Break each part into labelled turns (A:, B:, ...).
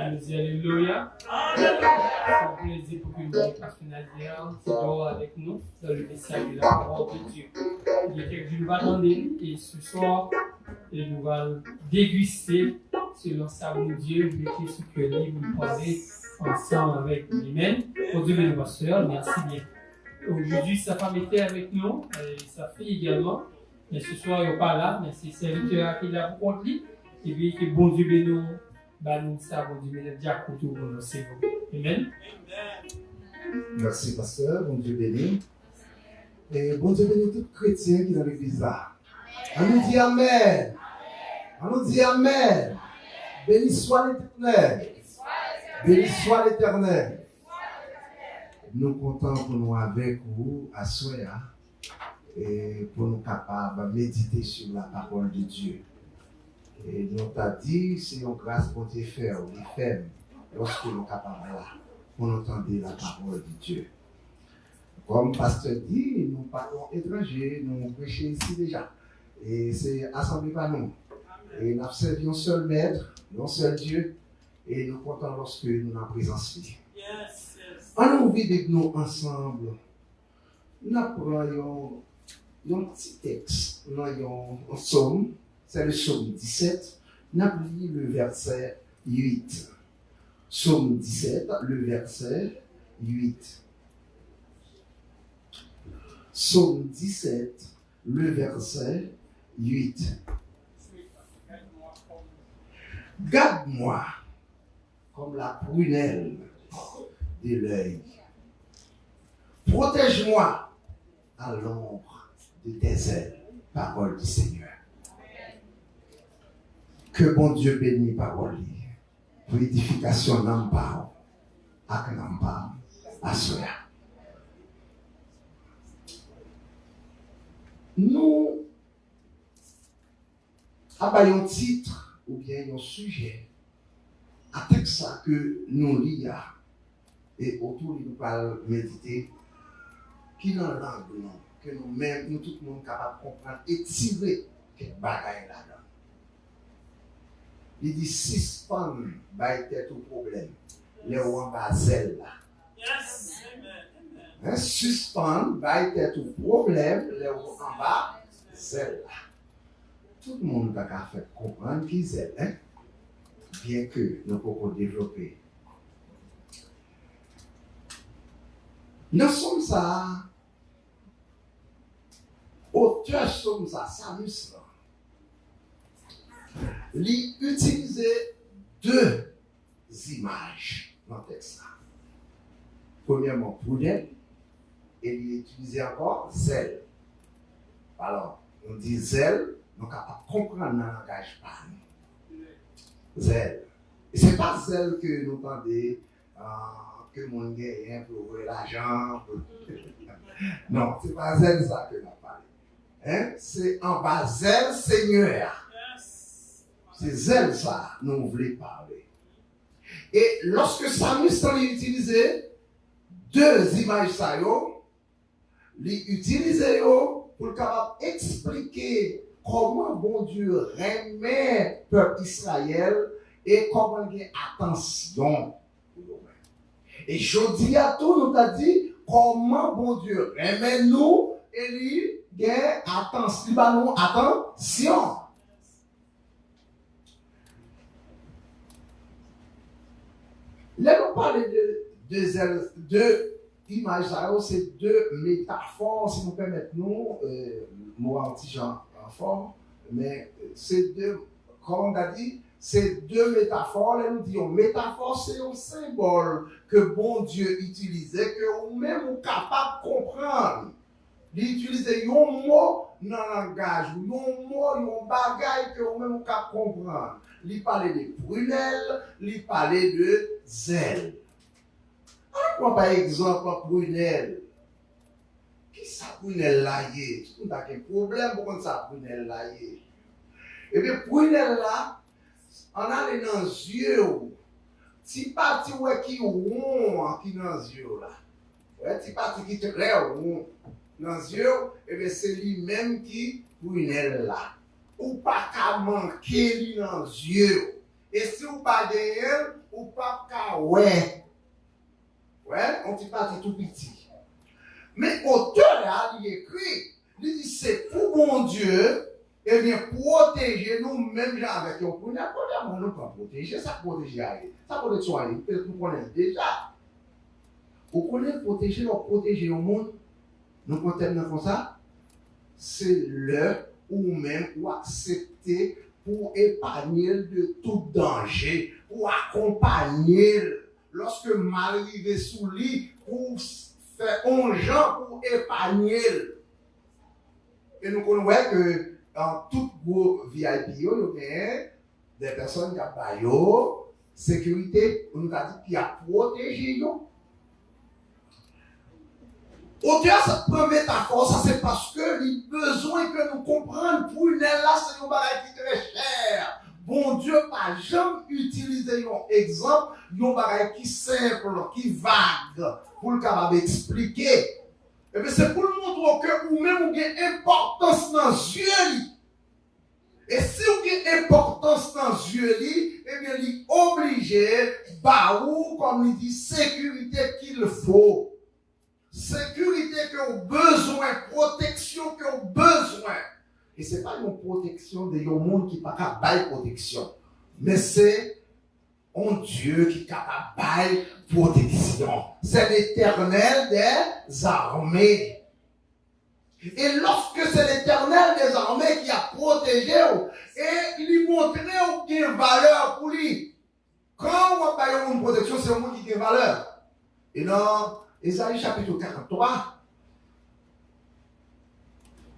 A: nous dit Alléluia. C'est un plaisir pour que nous personnalisions avec nous dans le message de la parole de Dieu. Il y a quelques jours, nous allons attendre et ce soir, nous allons déguster selon sa mon Dieu, mettez ce que vous nous parlez ensemble avec vous. Amen. Pour Dieu, mes soeurs, merci bien. Aujourd'hui, sa femme était avec nous, et sa fille également. Mais ce soir, il n'est pas là, mais c'est serviteur qui l'a pour lui. Et puis, que bon Dieu bénisse nous, ça, bon Dieu bénisse, Dieu pour nous, c'est vous. Amen.
B: Merci, pasteur. Bon Dieu bénisse. Et bon Dieu bénisse tout chrétien qui est dans l'église là. On nous dit Amen. On nous dit Amen. Béni soit l'Éternel. Béni soit l'Éternel. Nous comptons pour nous avec vous à Soya et pour nous capables de méditer sur la parole de Dieu. Et nous t'a dit, c'est une grâce pour Dieu faire, ou faire, lorsque nous sommes capables là, pour entendre la parole de Dieu. Comme le pasteur dit, nous parlons étrangers, nous prêchons ici déjà. Et c'est assemblé par nous. Et nous servons un seul maître, un seul Dieu, et nous comptons lorsque nous sommes en présence de Dieu. On vit avec nous ensemble. Nous prenons un petit texte, nous avons un psaume, c'est le psaume 17. Nous avons lu le verset 8. Psaume 17, le verset 8. Psaume 17, le verset 8. Garde-moi comme la prunelle de l'œil. Protège-moi à l'ombre de tes ailes. Parole du Seigneur. Que bon Dieu bénisse parole pour l'édification d'un parole, à d'un parole, à cela. Nous avons un titre ou bien un sujet à texte que nous lisons et autour de nous parlons méditer qui dans la langue que nous-mêmes, nous tout le monde capable de comprendre et tirer quel bagaille là-dedans. Il dit suspend by tête au problème les en bas zèle là. Yes. Amen. Suspend by tête au problème les en bas zèle là. Tout le monde a fait comprendre qui zèle, hein? Bien que nous pouvons développer. Nous sommes ça, auteur sommes ça, Samus là. Il utilise deux images dans le texte. Premièrement, prunelle, et il utilise encore zèle. Alors, on dit zèle, nous sommes capables de comprendre dans le langage par nous. Zèle. Et ce n'est pas zèle que nous entendons, que le monde gagne pour l'argent. Non, ce n'est pas zèle ça que nous parlons. Hein? C'est en bas zèle Seigneur. C'est zèle ça, nous voulons parler. Et lorsque Samuel a utilisé deux images, il utilisé pour capable expliquer comment bon Dieu remet le peuple Israël et comment il y a attention. Et je dis à tout, nous t'a dit comment bon Dieu remet nous et il y a attention. Là, nous parlons de deux images, c'est deux métaphores, si nous permettons, moi, anti-Jean fort, mais c'est deux, comme on a dit, c'est deux métaphores. Là, nous disons, métaphore, c'est un symbole que bon Dieu utilisait, que nous-mêmes sommes capables de comprendre. Il utilisait un mot dans le langage, un mot, un bagage que nous-mêmes sommes capables de comprendre. Il parlait de prunelle, il parlait de zèle. Alors, par exemple, prunelle. Qui ça prunelle là y est? On a un problème pour ça prunelle là y est. Et bien, prunelle là, on a les dans les yeux. Si parti ouais qui rond qui dans les yeux là. Ouais, si parti qui très rond dans les yeux, et bien c'est lui-même qui prunelle là. Ou pas qu'à manquer dans les yeux. Et si vous pas derrière, ou pas qu'à ouais. Ouais, on dit pas tout petit. Mais auteur là, il écrit, il dit c'est pour mon Dieu, et bien protéger nous-mêmes avec nous. Pour n'importe quoi, nous pas protéger, ça protéger. Ça protéger soi, peut-être nous connaissons déjà. Vous connaissez protéger, nous protéger au monde. Nous comptons comme ça. C'est l'heure ou même ou accepter pour épargner de tout danger, pour accompagner lorsque mal arrive sous lui, pour faire un gens pour épargner. Et nous connaissons que dans tout gros VIP, il y a des personnes qui ont sécurité, on nous a dit qu'il a protégé. Auteur, cette première métaphore, ça c'est parce que il besoin que nous comprenions pour une là, c'est un bagage qui est très cher. Bon Dieu, pas jamais utiliser un exemple, un bagage qui simple, qui vague, pour le capable d'expliquer. Et bien c'est pour nous montrer que ou même vous avez importance dans les yeux. Et si vous avez importance dans les yeux, eh bien il est obligé, comme il dit, sécurité qu'il faut. Sécurité que vous besoin, protection que vous besoin. Et ce n'est pas une protection de un monde qui n'est pas capable de protection. Mais c'est un Dieu qui est capable de protection. C'est l'Éternel des armées. Et lorsque c'est l'Éternel des armées qui a protégé, et il lui montrait une valeur pour lui. Quand on a une protection, c'est un monde qui a une valeur. Et non, Ésaïe chapitre 43,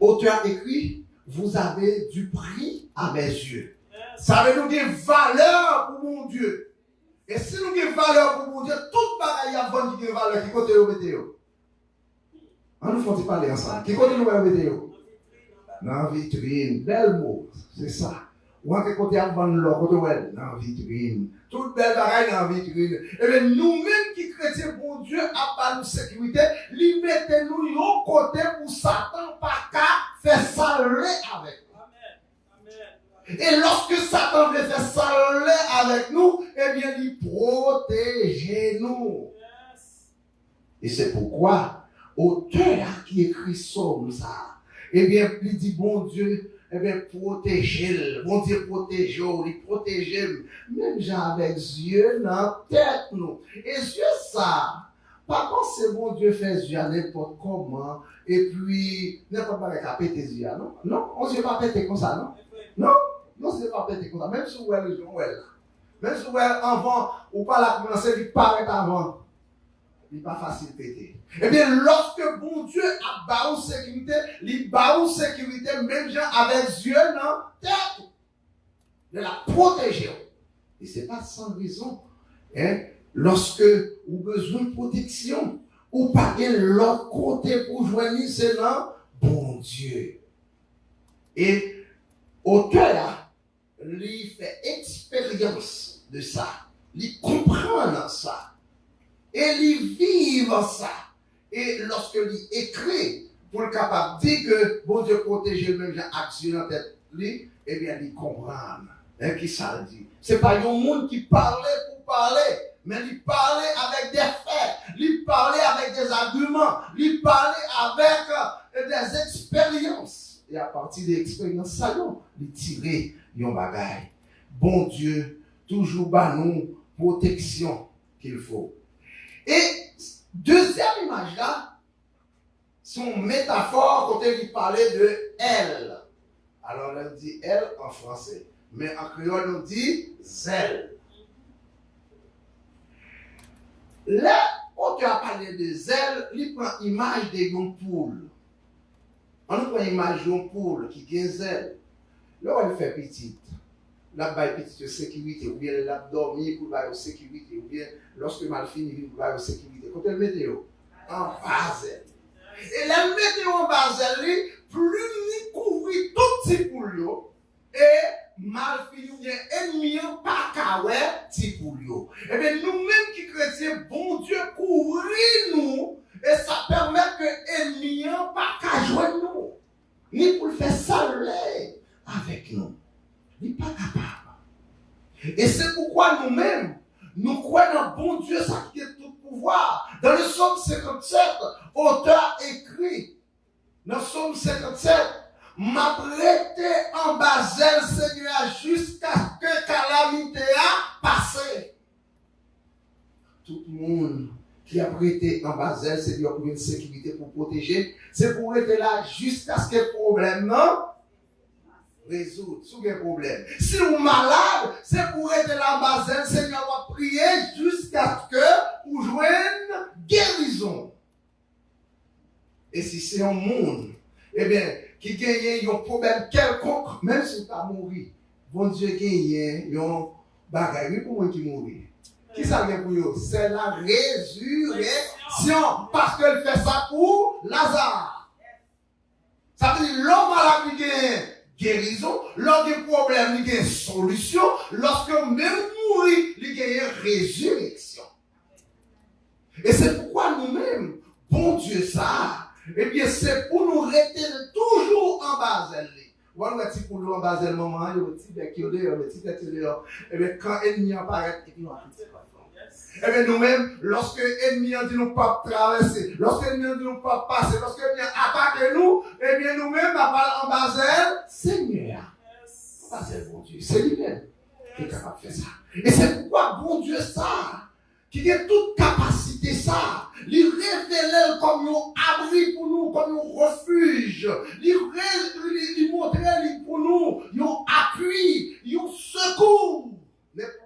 B: auteur écrit, vous avez du prix à mes yeux. Ça veut nous dire valeur pour mon Dieu. Et si nous avons valeur pour mon Dieu, toute bagaille a bonne qui a valeur, qui côté au météo. On nous faut parler ensemble. Qui côté nous au météo? Dans la vitrine, bel mot, c'est ça. Ou en côté à bonne l'eau, côté dans la vitrine. Toute belle bagaille dans la vitrine. Et bien nous-mêmes qui chrétiens pour Dieu, à part nous sécurité, lui mettez-nous au côté pour Satan pas qu'à faire saler avec nous. Et lorsque Satan veut faire saler avec nous, eh bien il protège nous. Et c'est pourquoi, auteur qui écrit Somme ça, eh bien il dit bon Dieu, eh bien, protégez-le. Bon Dieu, protégez-le. Il protège même avec yeux dans la tête, nous. Et yeux, ça. Par contre, c'est bon Dieu fait yeux à n'importe comment. Et puis, n'importe quoi avec à péter yeux, non? Non, on ne se pas péter comme ça, non? Non, non, c'est pas péter comme ça. Même si vous êtes même si vous êtes avant, ou pas la commencer, il paraît avant. Il n'est pas facile de péter. Eh bien, lorsque bon Dieu a barré sécurité, il barre sécurité, même gens avec Dieu dans la tête, de la protéger. Et ce n'est pas sans raison. Hein? Lorsque vous avez besoin de protection, ou pas de l'autre côté pour joindre, c'est là, bon Dieu. Et auteur, lui fait expérience de ça. Il comprend ça. Et il vit ça. Et lorsque il écrit, pour le capable de dire que bon Dieu protège le même action dans tête, lui, eh bien, il comprend. Et qui ça dit? C'est pas un monde qui parlait pour parler, mais il parlait avec des faits, il parlait avec des arguments, il parlait avec des expériences. Et à partir des expériences, ça, il tirait un bagaille. Bon Dieu, toujours bas nous protection qu'il faut. Et deuxième image là, son métaphore quand il parlait de elle. Alors on dit elle en français, mais en créole on dit zèle. Là, quand tu as parlé de zèle, il prend image de une poule. On prend image d'une poule qui a zèle. Là, elle fait petite. La baille petite sécurité, ou bien elle a dormi pour la sécurité, ou bien lorsque mal fini pour la sécurité. Quand elle météo en basel. Et la météo en basel, plus il couvre tout petit poulio, et mal fini ou bien ennemi pas kawé petit poulio. Et bien nous-mêmes qui chrétiens, bon Dieu couvre nous, et ça permet que ennemi pas qu'à joindre nous, ni pour faire saler avec nous. Il n'est pas capable. Et c'est pourquoi nous-mêmes, Nous croyons dans bon Dieu, ça qui est tout pouvoir. Dans le psaume 57, auteur écrit, dans le psaume 57, m'a prêté en Basel, Seigneur, jusqu'à ce que calamité a passé. Tout le monde qui a prêté en Basel, Seigneur, pour une sécurité, pour protéger, c'est pour être là jusqu'à ce que le problème, non? Résoudre, sous quel problème. Si vous êtes malade, c'est pour être là en Basel, Seigneur, va prier jusqu'à ce que vous joignez guérison. Et si c'est un monde, eh bien, qui gagne un problème quelconque, même si tu as mouru, bon Dieu gagne un bagage pour moi qui mourit. Qui ça vient pour vous? C'est la résurrection. Parce qu'elle fait ça pour Lazare. Ça veut dire l'homme malade qui gagne guérison, l'homme qui a un problème, il gagne solution, lorsque même mourir, il gagne résurrection. Et c'est pourquoi nous-mêmes, bon Dieu ça, eh bien, c'est pour nous rester toujours en Basel. Ou on va dire pour nous en Basel, maman, il y a un petit bec qui est dehors, le petit bec qui est dehors. Eh bien, quand l'ennemi apparaît, et puis on a tout ça. Eh bien, nous-mêmes, lorsque l'ennemi a dit nous pas traverser, lorsque l'ennemi a dit nous pas passer, lorsque l'ennemi attaque nous, eh bien, nous-mêmes, on parle en Basel, Seigneur. Basel, bon Dieu, c'est lui-même qui est capable de faire ça. Et c'est pourquoi, bon Dieu, ça, qui a toute capacité, ça, il révèle comme un abri pour nous, comme un refuge, il montre pour nous, un appui, un secours. N'importe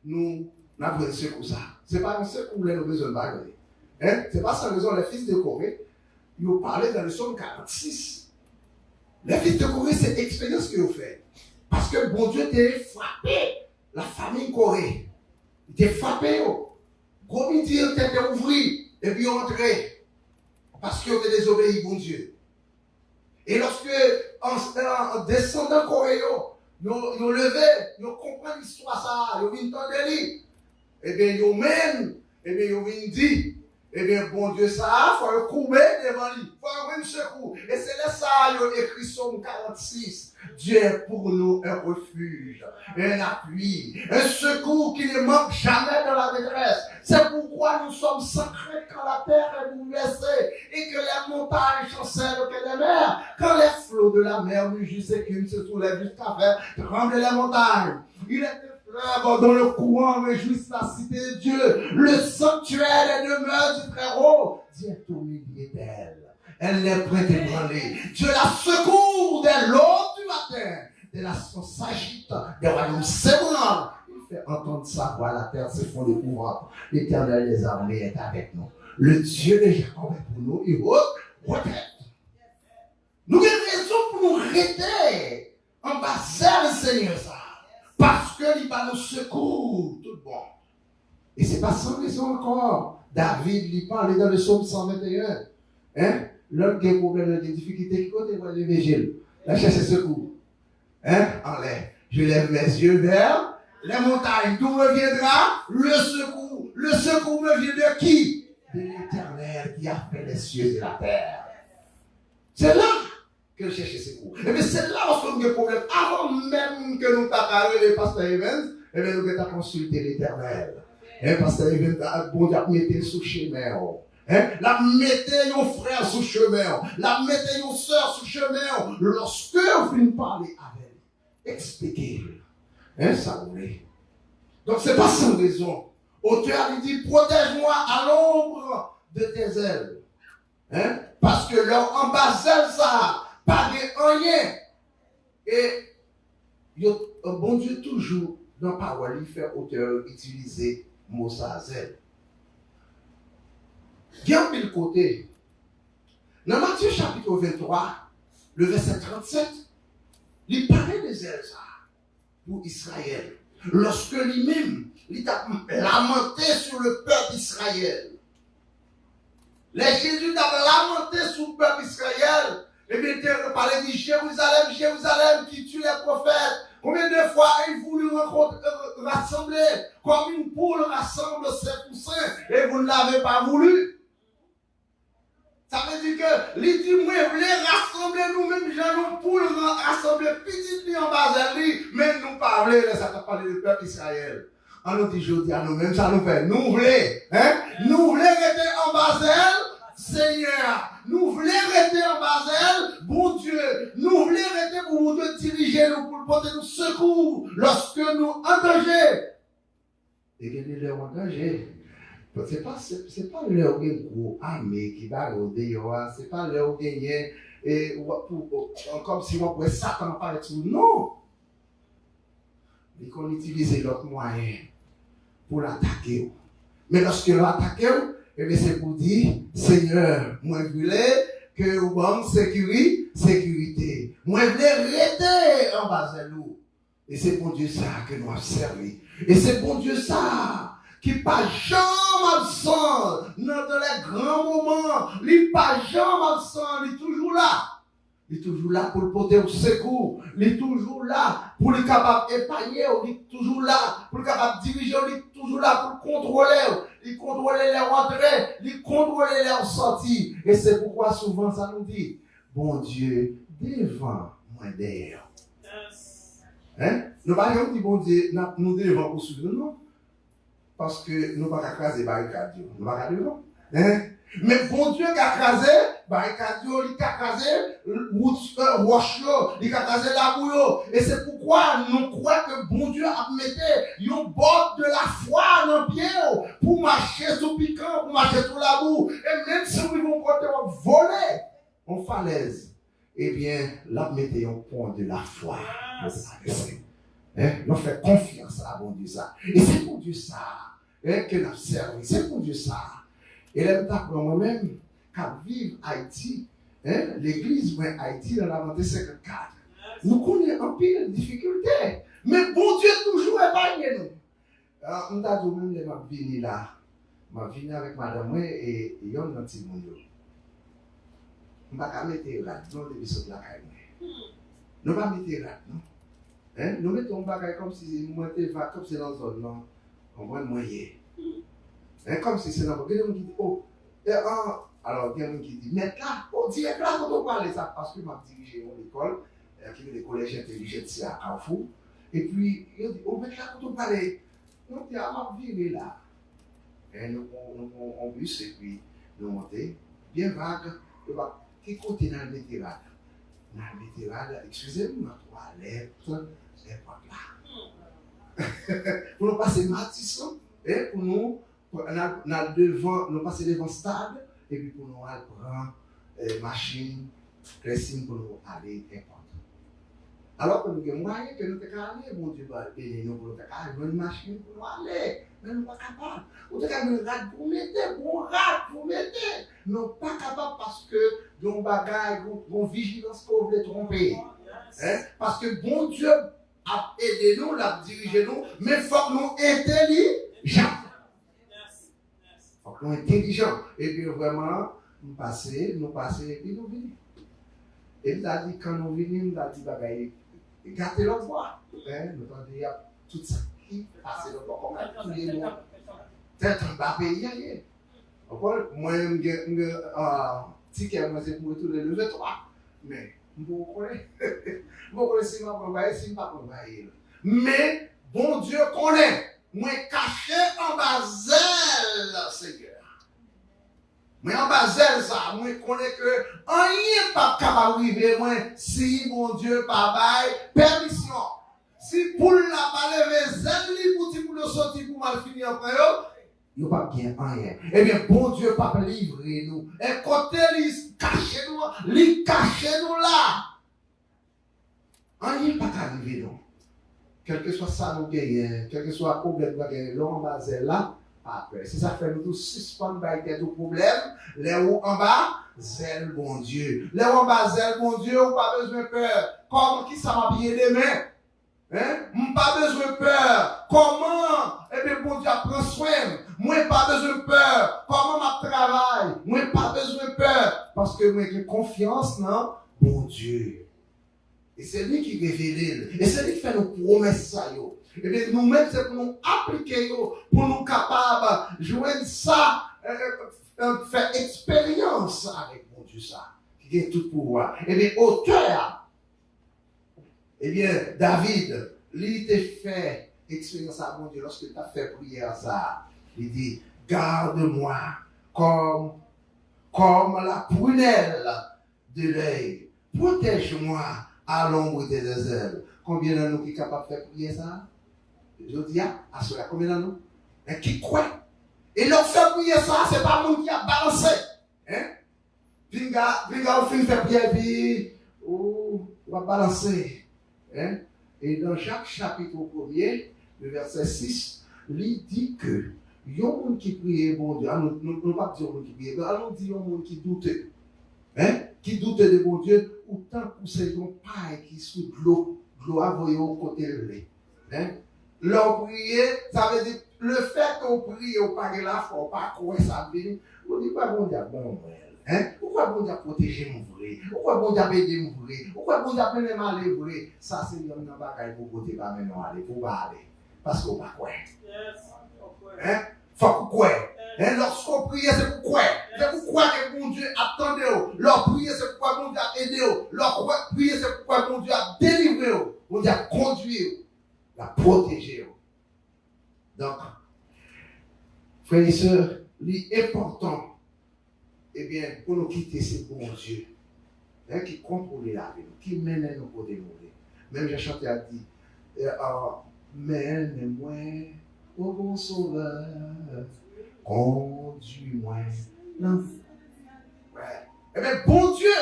B: nous n'avons un secours ça. Ce n'est pas un secours que nous avons besoin de parler. Hein? Ce n'est pas sans raison, les fils de Corée, ils ont parlé dans le psaume 46. Les fils de Corée, c'est l'expérience qu'ils ont fait. Parce que bon Dieu t'a frappé la famille Corée. Il t'a frappé. Gros midi, il t'a ouvert. Et puis entré. Parce qu'ils ont désobéi, bon Dieu. Et lorsque, en descendant Corée, ils ont levé, ils ont compris l'histoire, ça, ils ont vu entendre lui. Eh bien, ils ont même, eh bien, ils ont dit, eh bien, bon Dieu, ça, il faut le courber devant lui. Il faut avoir un secours. Et c'est là ça, ils ont écrit Psaume 46. Dieu est pour nous un refuge, un appui, un secours qui ne manque jamais dans la détresse. C'est pourquoi nous sommes sacrés quand la terre est bouleversée et que les montagnes chancellent au quai des mers, quand les flots de la mer mugissent et qu'une se soulève jusqu'à faire trembler les montagnes. Il est fleuve dont le courant réjouisse la cité de Dieu, le sanctuaire et demeure du Très-Haut. Dieu est au milieu d'elle. Elle n'est point ébranlée. Dieu la secourt dès l'aube du matin. Des nations s'agitent, des royaumes s'ébranlent. Il fait entendre sa voix, la terre se fond d'épouvante. L'Éternel des armées est avec nous. Le Dieu de Jacob est pour nous. Il retraite. Nous avons raison pour nous arrêter en bas le Seigneur ça. Parce qu'il va nous secours, tout bon. Et c'est pas sans raison encore. David, il parle dans le psaume 121. Hein? L'homme qui a un problème de difficulté, qui côté va lever Gilles? La chercher secours. Hein? En l'air. Je lève mes yeux vers les montagnes. D'où me viendra le secours? Le secours me vient de qui? De l'Éternel qui a fait les cieux et la terre. C'est là que je cherche secours. Et bien c'est là où on a un problème. Avant même que nous parlions les pasteurs Evans, et bien nous avons consulté l'Éternel. Et pasteur Evans, bon Dieu, mettez sous chemin. Hein? La mettez nos frères sous chemin. La mettez nos sœurs sous chemin. Lorsque vous venez parler avec elle, expliquez-le. Hein, ça vous voulez. Donc c'est pas sans raison. Auteur lui dit, protège-moi à l'ombre de tes ailes. Hein? Parce que leur ambassade, ça, pas de rien. Et bon Dieu toujours, dans la parole, il fait auteur utiliser mot ça, zèle. Bien pile côté. Dans Matthieu chapitre 23, le verset 37, il parlait des ailes pour Israël. Lorsque lui-même, il a lamenté sur le peuple d'Israël. Les Jésus a lamenté sur le peuple d'Israël. Et bien, il parlait de Jérusalem, Jérusalem qui tue les prophètes. Combien de fois il voulu rassembler, comme une poule rassemble ses poussins, et vous ne l'avez pas voulu. Ça veut dire que, il dit, moi, je voulais rassembler nous-mêmes, j'allons pour rassembler petit en bas de lui, mais nous parler, ça t'a parlé du peuple d'Israël. On nous dit, je dis à nous-mêmes, ça nous fait. Nous voulons, hein? Nous voulons rester en Basel, Seigneur. Nous voulons rester en Basel, bon Dieu. Nous voulons rester pour bon Dieu diriger nous, pour porter nous secours lorsque nous engagés. Et qu'il est leur engagé. C'est pas leur gros armée qui va au dehors, c'est pas leur gagner, comme si on pouvait Satan parler tout. Non! Et qu'on utilise l'autre moyen pour l'attaquer. Mais lorsque l'attaquer, c'est pour dire, Seigneur, moi je voulais que vous ayez sécurité. Moi je voulais rester en bas de nous. Et c'est pour Dieu ça que nous avons servi. Et c'est pour Dieu ça qui pas jamais absent dans les grands moments. Il n'est pas jamais absent, il est toujours là. Il est toujours là pour le porter au secours. Il est toujours là pour le capable d'épargner. Il est toujours là pour le capable de diriger. Il est toujours là pour contrôler. Il contrôle les rentrées. Il contrôle les sorties. Et c'est pourquoi souvent ça nous dit, bon Dieu, devant, moi derrière. Hein? Nous ne pouvons pas dire, bon Dieu, nous devons poursuivre, non? Parce que nous ne pouvons pas craser barricade. Nous ne pouvons pas devant. Hein? Mais bon Dieu qui a crasé, barricade, il a crasé, roche, il a crasé la bouille. Et c'est pourquoi nous croyons que bon Dieu a mis un bord de la foi dans le pied pour marcher sous piquant, pour marcher sous la boue. Et même si nous vont voler en falaise, eh bien, là, mettez un point de la foi. Nous faisons confiance à bon Dieu ça. Et c'est pour Dieu ça que nous servons. C'est pour Dieu ça. Et là, pour moi-même, quand vivre Haïti, l'église Haïti dans la montée 54, nous connaissons un pile de difficultés. Mais bon Dieu toujours épargne nous. Nous avons même les venir là. Je suis venu avec madame et il y a un petit monde. Je ne vais pas mettre là, non, les bisous de la caille. Nous ne vais pas mettre là, non. Nous mettons un bagage comme si nous étions comme si dans la zone, non. On va moyen. Comme si c'est dans le monde qui dit, oh, alors il y a un qui dit, mais là, on dit, là, quand on parle de ça, parce que je dirige mon école, qui est le collège intelligent à Carrefour, et puis, il dit, oh, mais là, quand on parle, on dit, ah, ma vie est là. Et nous, on bus, et puis, nous montons, bien vague, qui côté dans le météral? Dans le météral, excusez-moi, trois lettres, c'est pas là. Pour nous passer Matisson, et pour nous, nous passer devant le stade, et puis pour nous aller prendre machine, dressing pour nous aller importer. Alors que nous avons moyen que nous sommes allés, mon Dieu va payer nous pour nous aller, une machine pour nous aller, mais nous ne sommes pas capables. Nous sommes capables pour mettre, nous ne sommes pas capables parce que nous avons bagaille, nous avons vigilance qu'on veut tromper. Parce que bon Dieu a aidé nous, l'a dirigé nous, mais il faut que nous intelligents. Nous intelligents. Et puis vraiment, nous passons, et puis nous venons. Et nous a dit, quand nous venons, nous a dit, gâtez l'autre voie. Nous avons dit, il y a tout ça qui passe l'autre voie, comme tous les mots. C'est un bas pays. Moi, ticket, moi, c'est pour retourner le 3. Mais, vous connaissez, si je ne pas envoyer. Mais, bon Dieu connaît. Moi, caché en Basel, Seigneur. Moi, en Basel, ça, moi, connais que rien pas capable d'arriver, moi, si mon Dieu pas bail permission. Si pour la pas lever zèle, pour le sortir pour mal finir après, il n'y a pas bien rien. Eh bien, bon Dieu, pas livrer nous. Et côté, il cache nous là. Rien pas arriver, non. Quel que soit ça, nous gagnons, quel que soit le problème, nous gagnons, là en bas, là, après. Si ça fait nous tous suspendre tout problème, là où en bas, zèle, bon Dieu. Là où en bas, zèle, bon Dieu, on pas besoin de peur. Comment qui ça m'a bien les mains? Pas besoin de peur. Comment? Eh bien, bon Dieu, prend soin. Moi, pas besoin de peur. Comment ma travail? Moi, pas besoin de peur. Parce que moi, j'ai confiance, non? Bon Dieu. Et c'est lui qui révèle. Et c'est lui qui fait nos promesses. Et bien, nous-mêmes, c'est pour nous appliquer, pour nous capables de joindre ça, faire expérience avec mon Dieu, ça, qui a tout pouvoir. Et bien, auteur, eh bien, David, lui, était fait expérience à mon Dieu, lorsque tu as fait prière ça, il dit, garde-moi comme la prunelle de l'œil. Protège-moi à l'ombre de tes ailes. Combien de nous qui sont capables de faire prier ça? Je dis à cela, combien de nous? Et qui croit? Et lorsque fait prier ça, ce n'est pas le monde qui a balancé. Hein? Puis, on fait faire prier, puis, on va balancer. Hein? Et dans chaque chapitre au premier, le verset 6, il dit que il y a un monde qui prie, bon Dieu. Nous ne pas dire un monde qui prie, mais allons dire un monde qui doute. Hein? Qui doute de bon Dieu, autant que c'est un paille qui sous de l'eau a voyé au côté de l'eau. Hein? Leur prier, ça veut dire, le fait qu'on prie au pas de la foi, pas quoi ça vient, on dit pas bon Dieu, bon, hein? Pourquoi bon Dieu a protégé mon vrai? Pourquoi bon Dieu a aidé mon vrai? Pourquoi bon Dieu a même aller vrai? Ça, c'est un bagage pour côté, pas maintenant aller, pour pas aller. Parce qu'on pas quoi. Hein? Faut qu'on croit. Lorsqu'on prie, c'est pour quoi? C'est pour quoi que mon Dieu attendait. Leur prier, c'est pourquoi mon Dieu a aidé. Leur prier, c'est pourquoi mon Dieu a délivré. Mon Dieu a conduit, a protégé. Donc, frères et sœurs, l'important, eh bien, pour nous quitter, c'est bon Dieu. Qui contrôle la vie, qui mène nous pour démolir. Même j'ai chanté à dire, mène-moi au bon sauveur, conduis-moi. Non. Ouais. Eh bien, bon Dieu,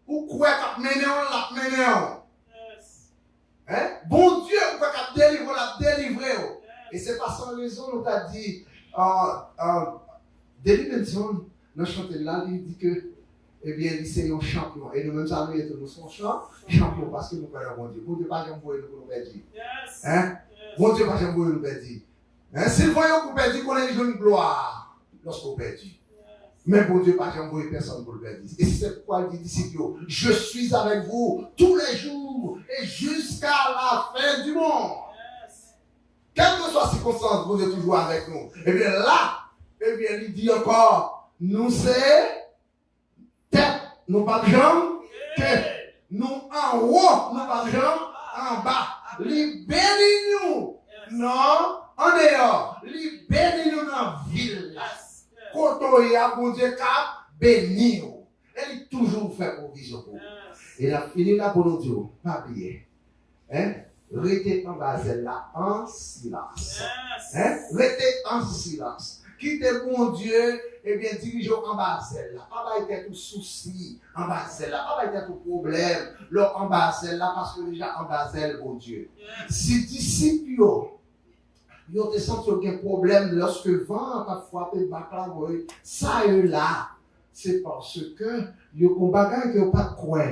B: pourquoi qu'on mène on la mène on? Hein? Bon Dieu, pourquoi qu'on délivre la délivrer? Et c'est pas sans raison, on t'a dit, David Benson, dans chanté là, il dit que, eh bien, c'est un champion. Et nous-mêmes, ça nous est nous sommes champion parce que nous connaissons bon Dieu. Bon Dieu, pas jamais vous nous perdre. Hein? Bon Dieu, pas jamais vous nous perdre. Hein? S'il voyait que vous perdez, qu'on ait une gloire lorsqu'on perd. Mais bon Dieu, pas jamais vous personne pour le perdre. Et c'est pourquoi il dit disciples, je suis avec vous tous les jours et jusqu'à la fin du monde. Quelle que soit la circonstance, vous êtes toujours avec nous. Et bien là, eh bien, il dit encore, nous c'est tête, nous pas de jambes, tête. Nous en haut, nous pas de jambes, en bas. Libérez-nous, non, en dehors. Libérez-nous dans la ville. Quand on y a, bon Dieu, cap, béni. Elle toujours fait provision pour vous. Et la fini là pour nous dire, pas oublier. Hein? Restez en bas là, en silence. Hein? Restez en silence. Quittez mon Dieu, et bien dirigez en bas là. En bas était tout souci, en bas là. En bas était tout problème, là en bas là, parce que déjà en bas mon Dieu. Si disciples, ils ont senti aucun problème lorsque le vent a frappé Bakla, ça et là, c'est parce que ils ont un bagage qui n'ont pas de quoi.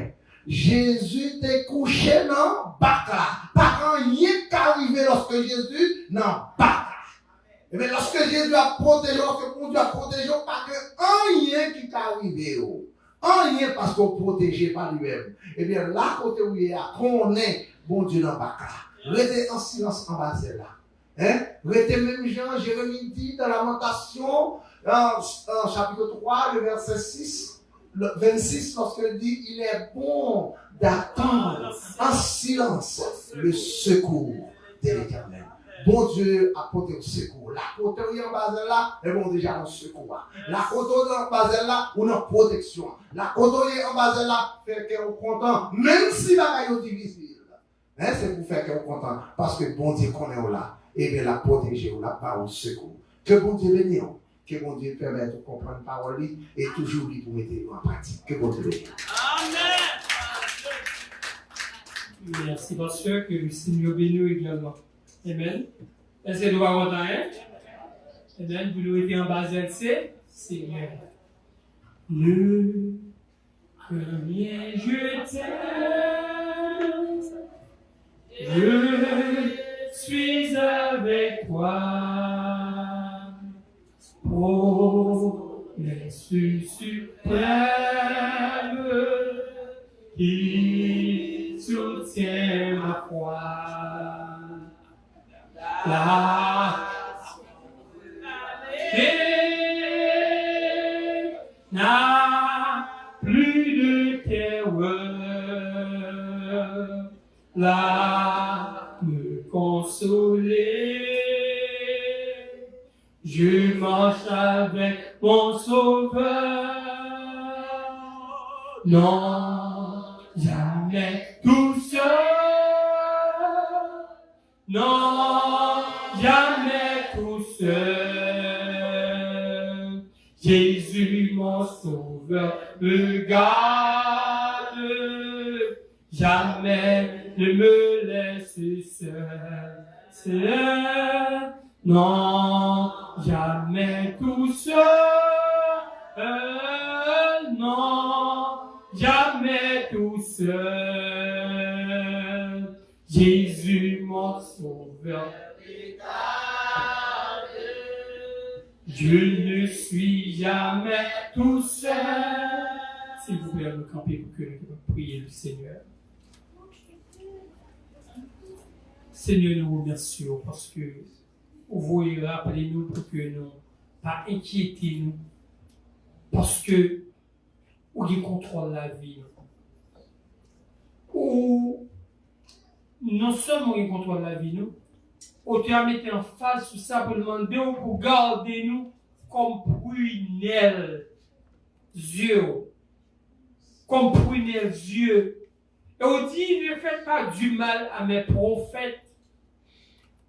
B: Jésus était couché dans Bakla. Pas rien qui arrivé lorsque Jésus dans Bakla. Et bien lorsque Jésus a protégé, lorsque mon Dieu a protégé, pas que rien qui est arrivé. Rien parce qu'on protégé par lui-même. Et bien là, côté où il y a, qu'on est, bon Dieu dans Bakla. Restez en silence en bas là. Hein? Restez même Jean, Jérémie dit dans Lamentation, en chapitre 3, le verset 6, le 26, lorsqu'il dit, il est bon d'attendre en silence le secours de l'Éternel. Bon Dieu a porté au secours. La côté en bas là, est bon déjà dans le secours. La côté en bas là, on a protection. La côté en bas là, fait qu'on est content, même si la caille est difficile. Hein? C'est pour faire qu'on est content, parce que bon Dieu qu'on est là. Et bien la protéger, on la part au secours. Que bon Dieu bénisse, que bon Dieu permette de comprendre la parole et toujours lui pour mettre en pratique. Que bon Dieu bénisse.
A: Amen. Merci, pasteur, que le Seigneur bénisse également. Amen. Est-ce que nous allons entendre? Amen. Vous nous êtes en bas de Seigneur. Le premier je t'aime. Je suis avec toi, promesse suprême qui soutient ma foi. La et n'a plus de terreur. La me consoler marche avec mon sauveur. Non, jamais tout seul. Non, jamais tout seul. Jésus, mon sauveur, me garde. Jamais ne me laisse seul. Seul. Non, jamais tout seul. Non, jamais tout seul. Jésus, mon sauveur, je ne suis jamais tout seul. S'il vous plaît, me camper pour que nous prions le Seigneur. Seigneur, nous vous remercions parce que vous rappelez-nous pour que nous pas inquiéter nous. Parce que vous contrôlez la vie. Ou non seulement vous contrôlez la vie, nous, vous te mettez en face sur ça pour demander pour garder nous comme prunelle yeux. Comme prunelle yeux. Et on dit, ne faites pas du mal à mes prophètes.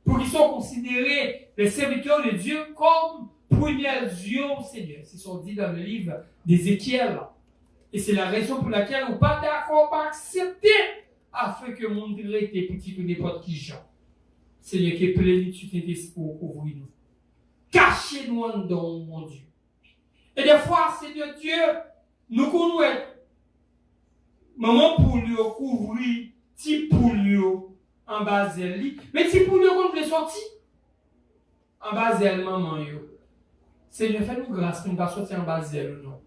A: Pour qu'ils soient considérés les serviteurs de Dieu comme prunelle yeux au Seigneur. C'est ce qu'on dit dans le livre d'Ézéchiel. Et c'est la raison pour laquelle on n'est pas d'accord, pas accepter afin que mon degré était petit ou n'importe qui genre. Seigneur, que plénitude d'esprit couvre-nous. Cachez-nous en dedans, mon Dieu. Et des fois, Seigneur Dieu, nous connaissons. Maman pour lui couvrir, petit pour lui en bas d'elle. Mais petit pour lui qu'on peut sortir. En bas d'elle, maman yo. Seigneur, fais-nous grâce pour ne pas sortir en bas d'elle, non.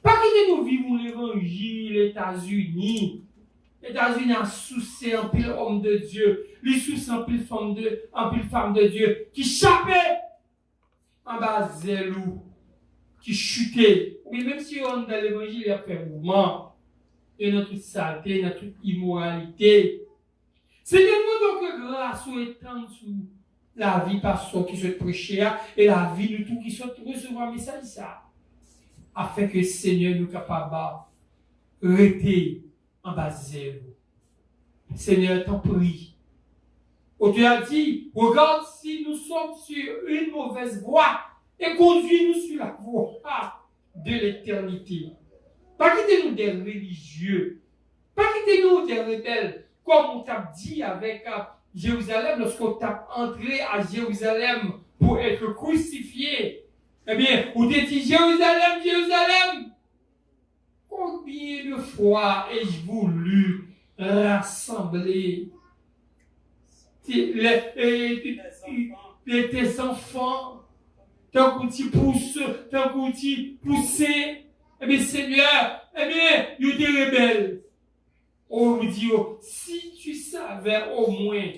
A: Pas quitter nous vivons l'évangile, les États-Unis. Les États-Unis ont souci en pile homme de Dieu. Les soucis en pile femme de Dieu. Qui chapait en bas d'elle ou qui chutait. Oui, même si on dans l'évangile, il y a fait mouvement. Et dans toute saleté, dans toute immoralité. Seigneur, nous donc grâce ou étendre sur la vie pasteur qui souhaite prêcher et la vie de tout qui souhaite recevoir un message ça. Afin que Seigneur nous capable de rester en bas zéro. Seigneur, t'en prie. On te a dit, regarde si nous sommes sur une mauvaise voie et conduis-nous sur la voie de l'éternité. Pas quitter-nous des religieux. Pas quitter-nous des rebelles. Comme on t'a dit avec Jérusalem, lorsqu'on t'a entré à Jérusalem pour être crucifié. Eh bien, on t'a dit Jérusalem, Jérusalem. Combien de fois ai-je voulu rassembler tes enfants, tant qu'on t'y pousse, tant qu'on t'y pousse. Eh bien, Seigneur, eh bien, il était rebelle. Oh, me dit, si tu savais au moins,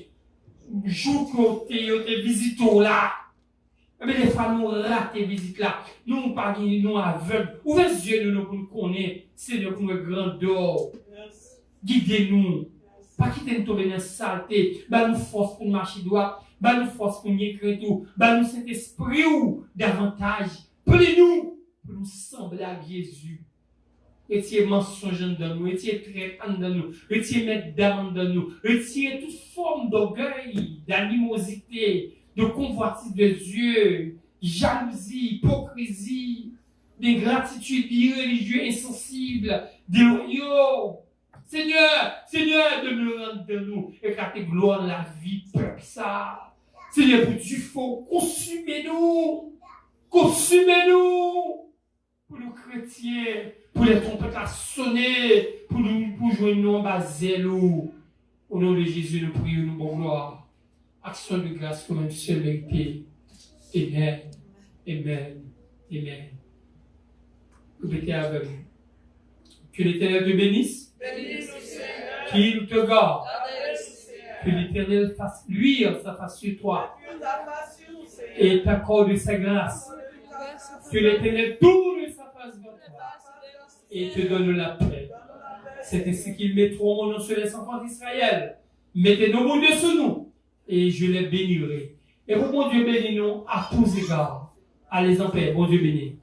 A: jour que tu visites là, eh bien, des fois, nous ratons tes visites là. Nous, pas nous aveugles. Ouvrez les yeux, nous, pour nous connaître. Seigneur, pour nous grandeur. Guidez-nous. Pas quitter nous tomber dans la saleté. Bah, nous force pour marcher droit. Bah, nous force pour nous écrire tout. Bah, nous Saint-Esprit ou davantage. Prenez-nous pour nous sembler à Jésus. Retirez mensonge dans nous, retirez traite dans nous, retirez mettre d'âme dans nous, retirez toute forme d'orgueil, d'animosité, de convoitise de Dieu, jalousie, hypocrisie, d'ingratitude, d'irreligieux insensibles, déloyaux. Seigneur, Seigneur, de nous rendre de nous, éclater gloire dans la vie, peuple ça. Seigneur, pour du faux, consumez-nous, consumez-nous, pour nous chrétiens, pour les trompettes à sonner, pour jouer nous en bas zélou. Au nom de Jésus, nous prions, nous bon gloire. Action de grâce comme un seul mérité. Amen. Amen. Amen. Répétez avec nous. Que l'Éternel te bénisse. Qu'il te garde. Que l'Éternel fasse luire sa face sur toi. Et t'accorde sa grâce. Que l'Éternel tourne sa face vers toi. Et te donne la paix. C'est ainsi qu'ils mettront mon nom sur les enfants d'Israël. Mettez nos mots dessus nous. Et je les bénirai. Et pour mon Dieu bénis nous à tous égards. Allez en paix. Bon Dieu béni.